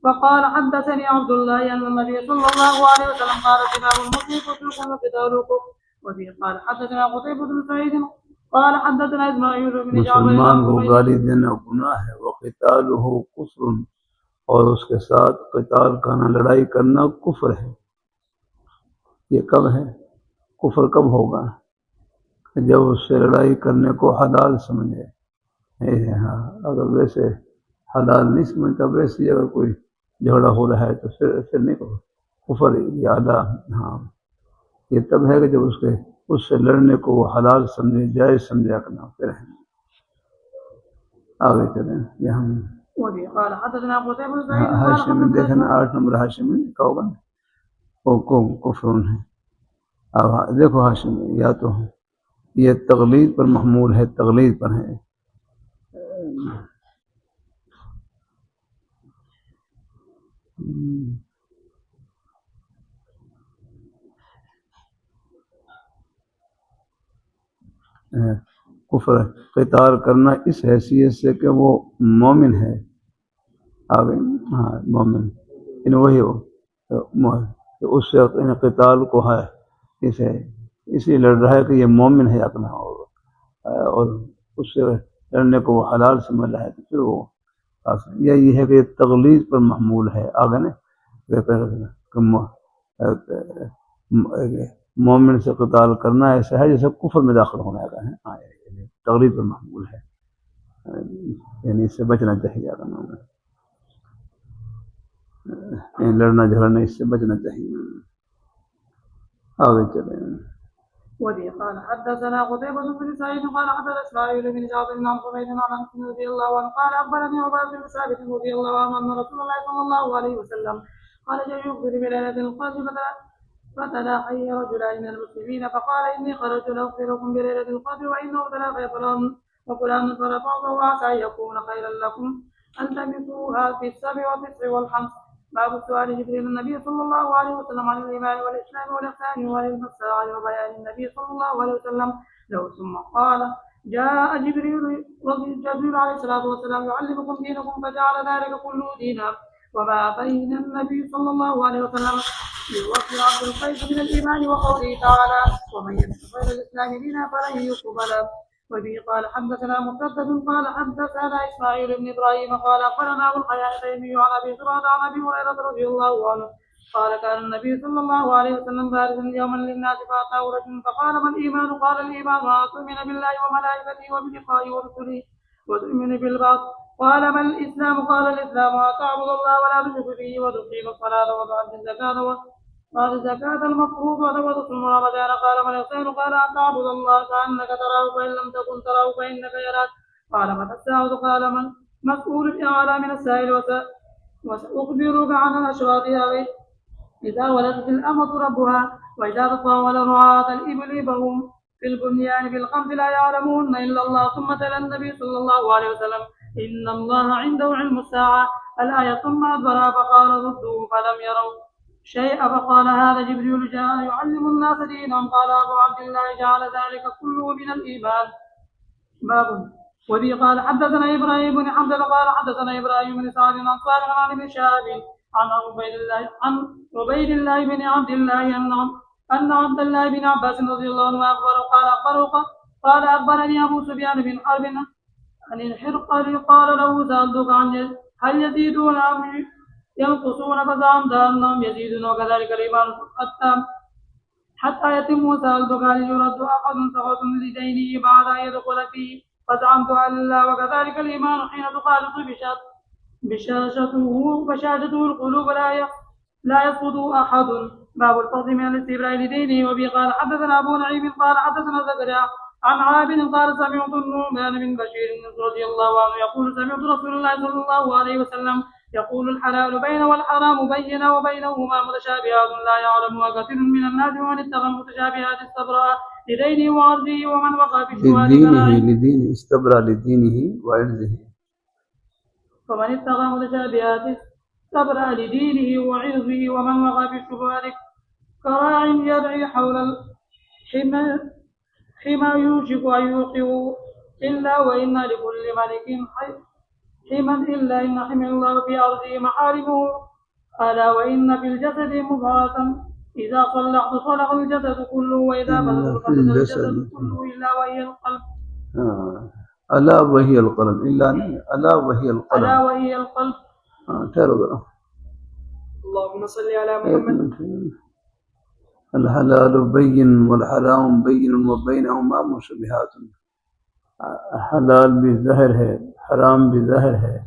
وقال حدثني عبد الله أن النبي صلى الله عليه وسلم قال سباب المسلم فسوق وقتاله كفر. وفيه قال حدثنا قتيبة بن سعيد قال حدثنا إسماعيل بن جعفر मुसलमान को गाली देना गुनाह है, वो क़ितालुहु कुफ्रुन, और उसके साथ क़िताल करना, लड़ाई करना कुफ्र है। ये कब है? कुफ्र कब होगा? जब उससे लड़ाई करने को हलाल समझे। हाँ, अगर वैसे हलाल नहीं समझता, वैसे अगर कोई झगड़ा हो रहा है तो फिर नहीं करो, कुफर यादा। हाँ, ये तब है कि जब उससे लड़ने को वो हलाल समझे, जायज समझा करना, फिर है। आगे चलें। यहाँ हाशिम में देखना, 8 नंबर हाशिम में लिखा होगा ना, वो कुफ्रुन है। अब देखो हाशिम में, या तो ये तगलीद पर महमूल है, तगलीद पर है। कुफ्र क़िताल करना इस हैसियत से कि वो मोमिन है। आगे हाँ, मोमिन इन वही हो तो उससे क़िताल को है, इसे इसलिए लड़ रहा है कि ये मोमिन है अपना, और उससे लड़ने को वो हलाल समझ रहा है, तो फिर वो यही है कि तगलीद पर महमूल है। आगे ने मोमिन से क़िताल करना ऐसा है जैसे कुफ्र में दाखिल होने का है। तगलीद पर महमूल है, यानी इससे बचना चाहिए। लड़ना झगड़ना इससे बचना चाहिए। आगे चले। وبه قال حدثنا قتيبة بن سعيد قال حدثنا إسماعيل بن جعفر عن حميد عن أنس رضي الله عنه قال أخبرني عباد بن ثابت رضي الله عنه أن رسول الله صلى الله عليه وسلم خرج يخبر بليلة القدر فتلاقي رجلان من المسلمين فقال إني خرجت لأخبركم بليلة القدر وإنه تلاقي فلان فرفض وعسى أن يكون خيرا لكم أن تمسوها في 7 و9 والخمس. باب سؤال جبريل النبي صلى الله عليه وسلم عن الإيمان والإسلام والإحسان وعلم الساعة وبيان النبي صلى الله عليه وسلم له، ثم قال جاء جبريل عليه الصلاة والسلام يعلمكم دينكم فجعل ذلك كله دينا. وما بين النبي صلى الله عليه وسلم يوفي عبد القيس من الإيمان وقوله تعالى ومن يبتغي غير الإسلام دينا فلن يقبل. وبه قال حدثنا مسدد قال حدثنا إسماعيل بن إبراهيم قال أخبرنا أبو الحياء التيمي عن أبي هريرة عن أبي هريرة رضي الله عنه قال كان النبي صلى الله عليه وسلم بارزا يوما للناس فأتاه رجل فقال ما الإيمان؟ قال الإيمان أن تؤمن بالله وملائكته وبلقائه ورسله وتؤمن بالبعض. قال ما الإسلام؟ قال الإسلام أن تعبد الله ولا تشرك به وتقيم الصلاة وتؤدي الزكاة قال الزكاة المفروضة وتصوم رمضان. قال ما الإحسان؟ قال أن تعبد الله كأنك تراه فإن لم تكن تراه فإنك يراك. قال متى الساعة؟ قال من مسؤول أعلى من السائل وسأخبرك عن أشراطها إذا ولدت الأمة ربها وإذا تطاول رعاة الإبل فهم في البنيان بالخمس لا يعلمون إلا الله. ثم تلا النبي صلى الله عليه وسلم إن الله عنده علم الساعة الآية ثم أدبرها فقال ردوه فلم يروا شيء. فقال هذا جبريل جاء يعلم الناس دينهم. قال أبو عبد الله جعل ذلك كله من الإيمان. باب. وبه قال حدثنا إبراهيم بن حمزة قال حدثنا إبراهيم بن سعد عن صالح عن ابن شهاب عن عبيد الله بن عبد الله أن عبد الله بن عباس رضي الله عنه قال أخبرني أبو سفيان بن حرب عن الحرقل قال له سألتك عن هل يزيدون أم ينقصون؟ فزعمت أنهم يزيدون وكذلك الإيمان حتى يتم. سألتك هل يرد أحد سخط لدينه بعد أن يدخل فيه؟ فزعمت أن لا وكذلك الإيمان حين تخالط بشاشته القلوب لا يسقط أحد. باب الفضل من الاستبراء لدينه. وبه قال حدثنا أبو نعيم قال حدثنا زكريا عن عابد قال سمعت النعمان بن بشير رضي الله عنه يقول سمعت رسول الله صلى الله عليه وسلم يقول الحلال بين والحرام بين وبينهما متشابهات لا يعلمها كثير من الناس ومن اتقى المتشابهات استبرأ لدينه وعرضه ومن وقع في الشبهات لدينه استبرأ لدينه وعرضه ومن اتقى المتشابهات استبرأ لدينه وعرضه ومن وقع في الشبهات كراع يرعي حول الحمى يوشك أن يوقعه إلا وإن لكل ملك حما إلا إن حمى الله في أرضه محارمه ألا وإن في الجسد مضغة إذا صلحت صلح الجسد كله وإذا فسدت فسد الجسد كله إلا وهي القلب. ألا وهي القلب إلا ألا وهي القلب. ألا وهي القلب. اللهم صل على محمد. الحلال بين والحرام بين وبينهما مشبهات. حلال بھی ظاہر ہے، حرام بھی ظاہر ہے،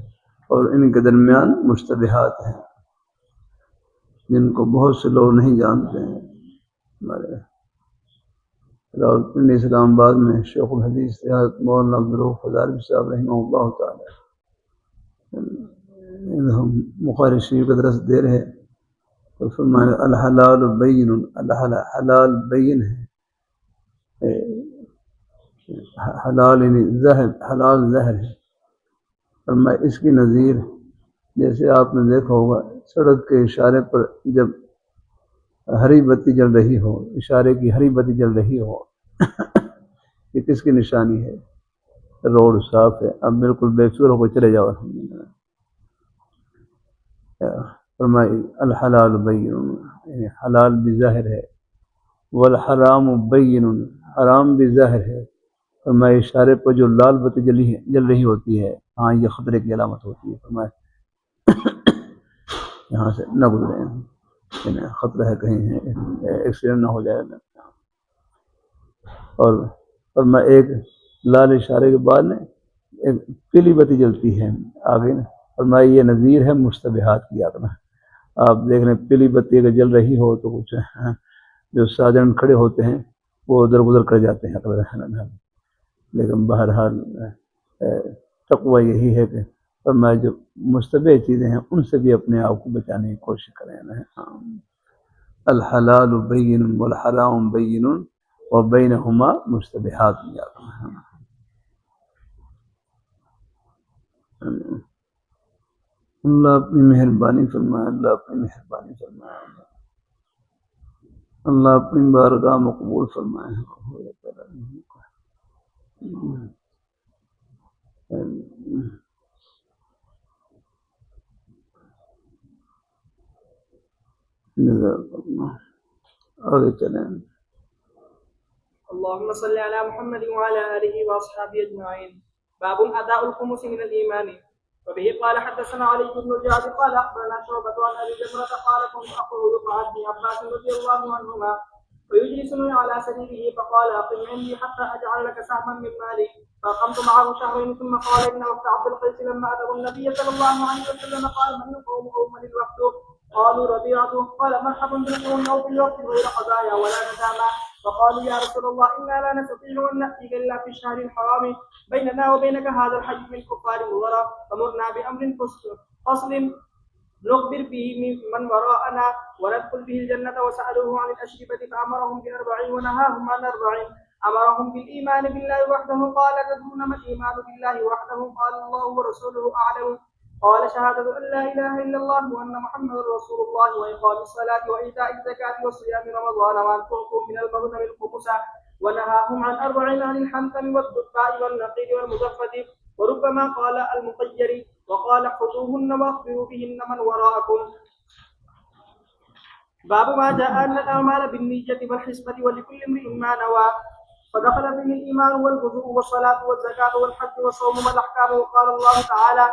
اور ان کے درمیان مشتبہات ہیں جن کو بہت سے لوگ نہیں جانتے ہیں. ہمارے راولپنڈی اسلام آباد میں شیخ الحدیث مولانا عبدالرؤف ہزاروی صاحب رحمہ اللہ تعالی ہم بخاری شریف کا درس دے رہے تو فرمایا الحلال بین، حلال بین ہے، حلال یعنی ظاہر، حلال ظاہر ہے. فرمایا اس کی نظیر جیسے آپ نے دیکھا ہوگا سڑک کے اشارے پر جب ہری بتی جل رہی ہو، اشارے کی ہری بتی جل رہی ہو، یہ کس کی نشانی ہے؟ روڈ صاف ہے، اب بالکل بے فکر ہو کے چلے جاؤ. فرمائی الحلال بین، یعنی حلال بھی ظاہر ہے، والحرام بین، حرام بھی ظاہر ہے. فرمایا اشارے پر جو لال بتی جل رہی ہوتی ہے، ہاں یہ خطرے کی علامت ہوتی ہے. فرمایا یہاں سے نہ گزریں، خطرہ ہے کہیں ایکسیڈنٹ نہ ہو جائے. اور میں ایک لال اشارے کے بعد ایک پیلی بتی جلتی ہے آگے، اور میں یہ نظیر ہے مشتبہات کی. آپ دیکھ رہے ہیں پیلی بتی اگر جل رہی ہو تو کچھ جو ساجن کھڑے ہوتے ہیں وہ ادھر گزر کر جاتے ہیں. لیکن بہرحال تقوی یہی ہے کہ فرمایا جو مشتبہ چیزیں ہیں ان سے بھی اپنے آپ کو بچانے کی کوشش کریں. الحلال بین والحرام بین وبینہما مشتبہات. اللہ اپنی مہربانی فرمائے، اللہ اپنی مہربانی فرمائے، اللہ اپنی بارگاہ مقبول فرمائے. آگے چلیں. اللهم صل على محمد وعلى آله وأصحابه أجمعين. باب أداء الخمس من الإيمان. وبه قال حدثنا علي بن الجعد قال أخبرنا شعبة عن أبي جمرة قال كنت أقول مع ابن عباس رضي الله عنهما ويجلسني على سريره فقال أقم عندي حتى أجعل لك سهما من مالي. فأقمت معه شهرين ثم قال إن وقت عبد القيس لما أتوا النبي صلى الله عليه وسلم قال من القوم أو من الوفد؟ قالوا ربيعته. قال مرحبا بالقوم أو بالوفد غير قضايا ولا ندامة. فقالوا يا رسول الله إنا لا نستطيع أن نأتيك إلا في الشهر الحرام بيننا وبينك هذا الحج من كفار مضر فمرنا بأمر فصل نخبر به من وراءنا وندخل به الجنة. وسألوه عن الأشربة فأمرهم ب40 ونهاهم عن 40. أمرهم بالإيمان بالله وحده. قال تدرون ما الإيمان بالله وحده؟ قال الله ورسوله أعلم. قال شهادة أن لا إله إلا الله وأن محمد رسول الله وإقام الصلاة وإيتاء الزكاة وصيام رمضان وأن تعطوا من المغنم الخمس. ونهاهم عن 40 عن الحنطم والدباء والنقير والمزفة. وربما قال المطير وقال خذوهن واخبروا بهن من وراءكم. باب ما جاء أن الأعمال بالنية والحسبة ولكل امرئ ما نوى. فدخل فيه الإيمان والوضوء والصلاة والزكاة والحج والصوم والأحكام. وقال الله تعالى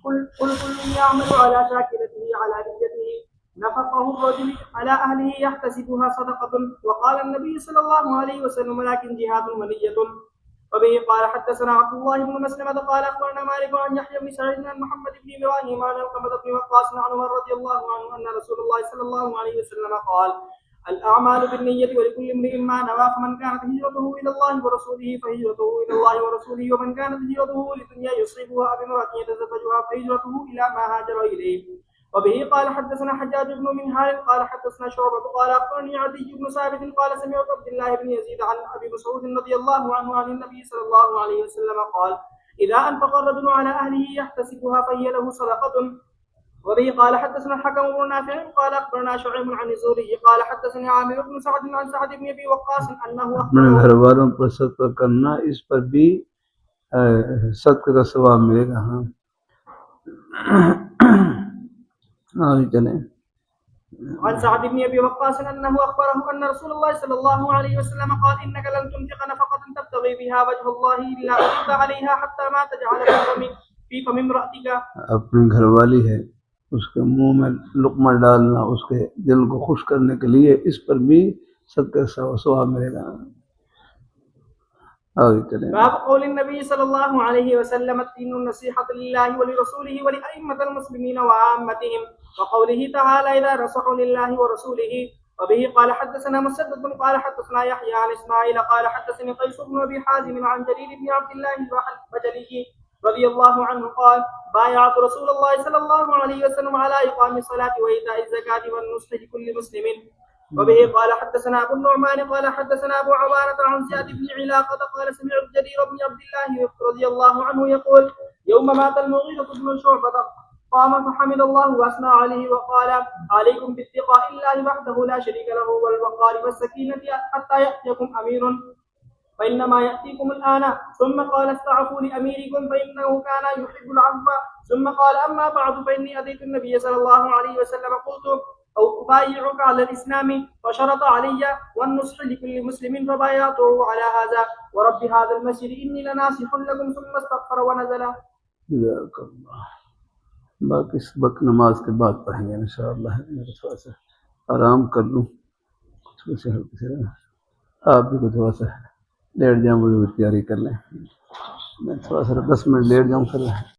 قل كل يعمل على شاكلته على نيته. نفقه الرجل على أهله يحتسبها صدقة. وقال النبي صلى الله عليه وسلم لكن جهاد ونية. وبه قال حدثنا عبد الله بن مسلمة قال أخبرنا مالك عن يحيى بن سعيد عن محمد بن إبراهيم عن علقمة بن وقاص عن عمر رضي الله عنه أن رسول الله صلى الله عليه وسلم قال الأعمال بالنية ولكل امرئ ما نوى. فمن كانت هجرته إلى الله ورسوله فهجرته إلى الله ورسوله. ومن كانت هجرته لدنيا يصيبها أو امرأة يتزوجها فهجرته إلى ما هاجر إليه. وبه قال حدثنا حجاج بن منهال قال حدثنا شعبة قال أخبرني عدي بن ثابت قال سمعت عبد الله بن يزيد عن أبي مسعود رضي الله عنه عن النبي صلى الله عليه وسلم قال إذا أنفق الرجل على أهله يحتسبها فهي له صدقة. وبه قال حدثنا الحكم بن نافع قال أخبرنا شعيب عن الزهري قال حدثني عامر بن سعد عن سعد بن أبي وقاص أنه اپنے گھر والوں پر صدقہ کرنا، اس پر بھی صدقہ کا ثواب ملے گا. ہاں آگے چلیں. عن سعد بن ابي وقاص انه اخبره ان رسول الله صلى الله عليه وسلم قال انك لن تنفق نفقه تبتغي بها وجه الله الا اجرت عليها حتى ما تجعل في فم امراتك. اپنی گھر والی ہے, اس کے منہ میں لقمہ ڈالنا اس کے دل کو خوش کرنے کے لیے, اس پر بھی صدقہ ثواب ملے گا. آگے چلیں. باب قول النبي صلى الله عليه وسلم الدين النصيحة لله ولرسوله ولأئمة المسلمين وعامتهم, وقوله تعالى إذا نصحوا لله ورسوله. وبه قال حدثنا مسدد قال حدثنا يحيى عن إسماعيل قال حدثني قيس بن أبي حازم عن جرير بن عبد الله البجلي رضي الله عنه قال بايعت رسول الله صلى الله عليه وسلم على إقام الصلاة وإيتاء الزكاة والنصح لكل مسلم. وبه قال حدثنا أبو النعمان قال حدثنا أبو عوانة عن زياد بن علاقة قال سمعت جرير بن عبد الله رضي الله عنه يقول يوم مات المغيرة بن شعبة قام فحمد الله وأثنى عليه وقال عليكم باتقاء الله وحده لا شريك له والوقار والسكينة حتى يأتيكم أمير فإنما يأتيكم الآن. ثم قال استعفوا لأميركم فإنه كان يحب العفو. ثم قال أما بعد فإني أتيت النبي صلى الله عليه وسلم قلت أو أبايعك على الإسلام فشرط علي والنصح لكل مسلم فبايعته على هذا ورب هذا المسجد إني لناصح لكم. ثم استغفر ونزل. جزاک اللہ. باقی سبق نماز کے بعد پڑھیں گے انشاءاللہ. میں تھوڑا سا آرام کر لوں, آپ بھی کو تھوڑا سا لیٹ جاؤں, وضو کی تیاری کر لیں. میں تھوڑا سا 10 منٹ لیٹ جاؤں پھر